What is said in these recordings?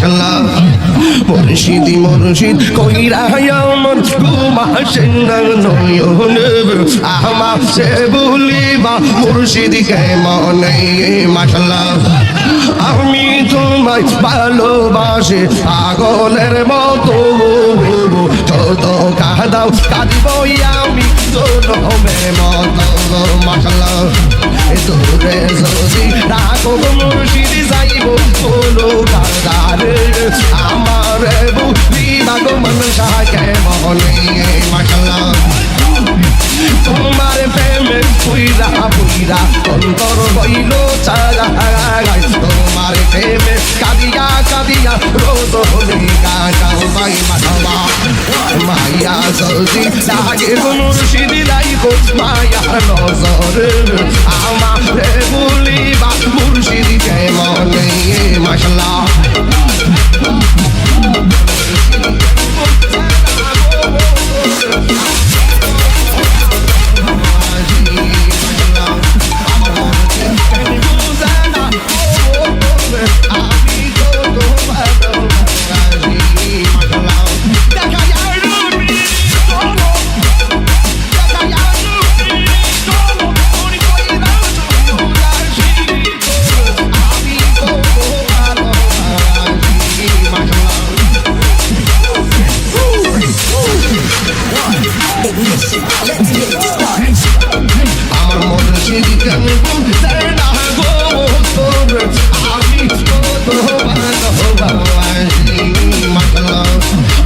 মাশাআল্লাহ মুর্শিদি মুর্শিদ কইরা আমার ঘুমাসে না নয়নে আমার সে বলিবা মুর্শিদ কেমনে মাশাআল্লাহ আমি তোমায় ভালোবাসি পাগলের মতো যত কাঁদাও কাঁদিব আমি জনমে মতো মাশাআল্লাহ দূরে যদি রাখো মুর্শিদ যাইব বলো কাদারে আমার বুঝিবা গো মনসা কেমনে মাশাআল্লাহ তোমার প্রেমে পুইরা পুইরা অন্তর হইল চাগাই তোমার প্রেমে কাঁদিয়া কাঁদিয়া রোজ হলে কাটাও ভাই মাথাবা মায়া যদি লাগে মুর্শিদ লাইব মায়া নজর আমারে বলিবা মুর্শিদ কেমনে মাশাআল্লাহ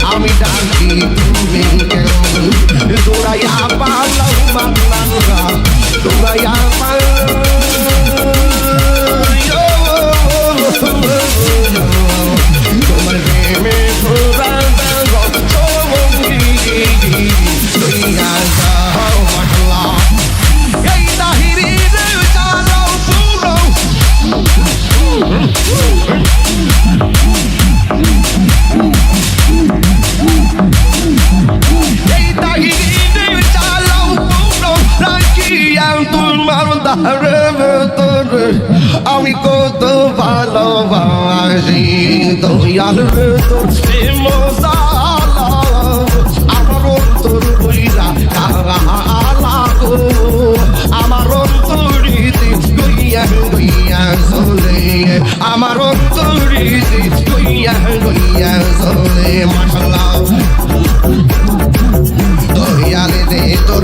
আমি ডাকি তুমি দৌড়াইয়া পালাও মানলা দৌড়াইয়া তোমার প্রেমে ঘোরা এই তাহিরি চালাও পুরো আমি কত ভালোবাসি দয়াল আমার অন্তর বইরা আমার অন্তরিতে গইয়া গইয়া চলে আমার অন্তরিতে গইয়া গইয়া চলে মাশাআল্লাহ দয়ালে দে তোর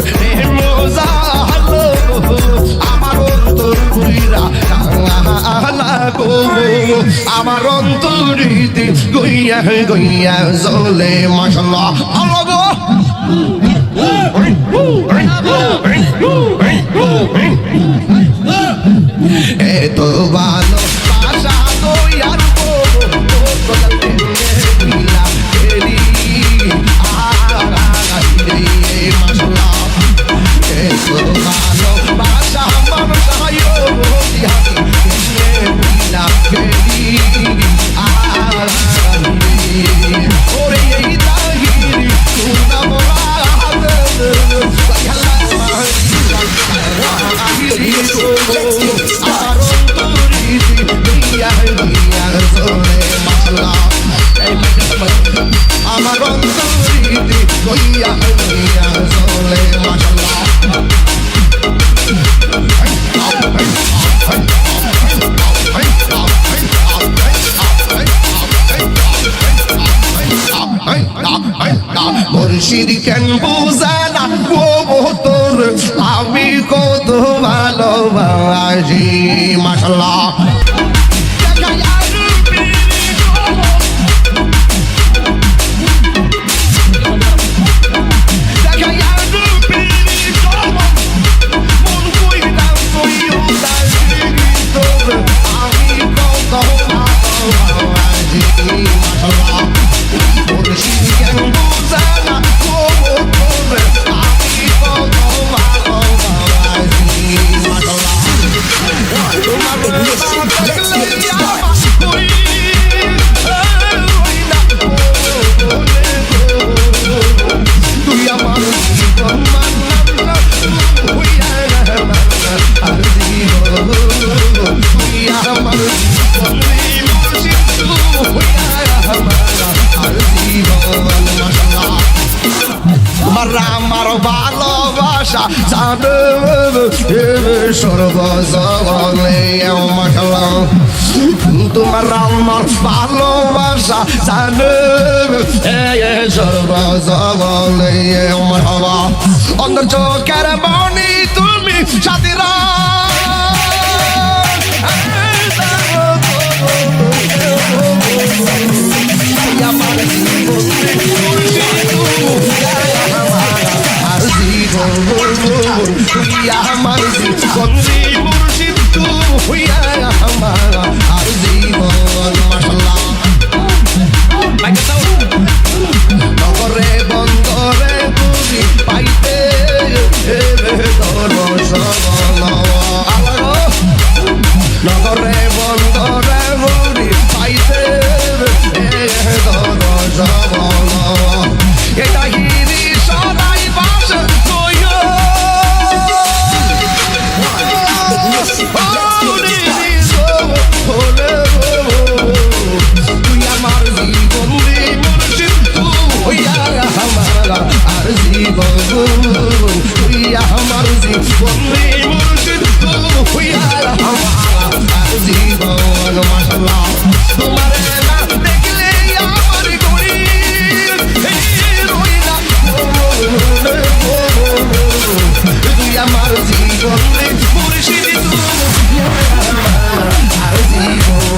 মজা আমার অন্তর বইরা আমার অন্তরিতে গইয়া গইয়া চলে মাশাআল্লাহ আল্লাহ এত ভালো বাসা দয়ার আমার অন্তরিতে গইয়া গইয়া চলে মাশাআল্লাহ মুর্শিদ কেন বুঝে না ও তোর আমি কত ভালোবাসি মাশাআল্লাহ ভালোবাসা জানো সর্বজগলে মাশাআল্লাহ তোমার আমার ভালোবাসা জানো সর্বজগলে মাশাআল্লাহ অন্তর চোখের মনি তুমি সাথীরা আমার বন্দি মুর্শিদ তুই আমার আর জীবন মাশাআল্লাহ নগরে বন্দরে তুমি পাইতে নগরে বন্দরে তুমি পাইতে এটা হিরি সদাই বাস তুই আমার জীবন মুর্শিদ তুই আর জীবন তুই আমার জীবন মুর্শিদ তুই আর জীবন মাশাআল্লাহ তোমার না দেখলে আমার গড়ি রইলা তুই আমার জীবন মুর্শিদ আর জীবন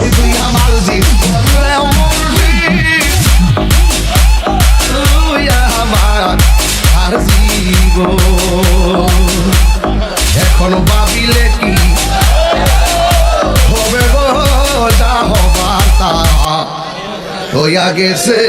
তুই আমার জীবন আর জীবন এখন ভাবিলে কি হবে গো যা হবার তা হইয়া গেছে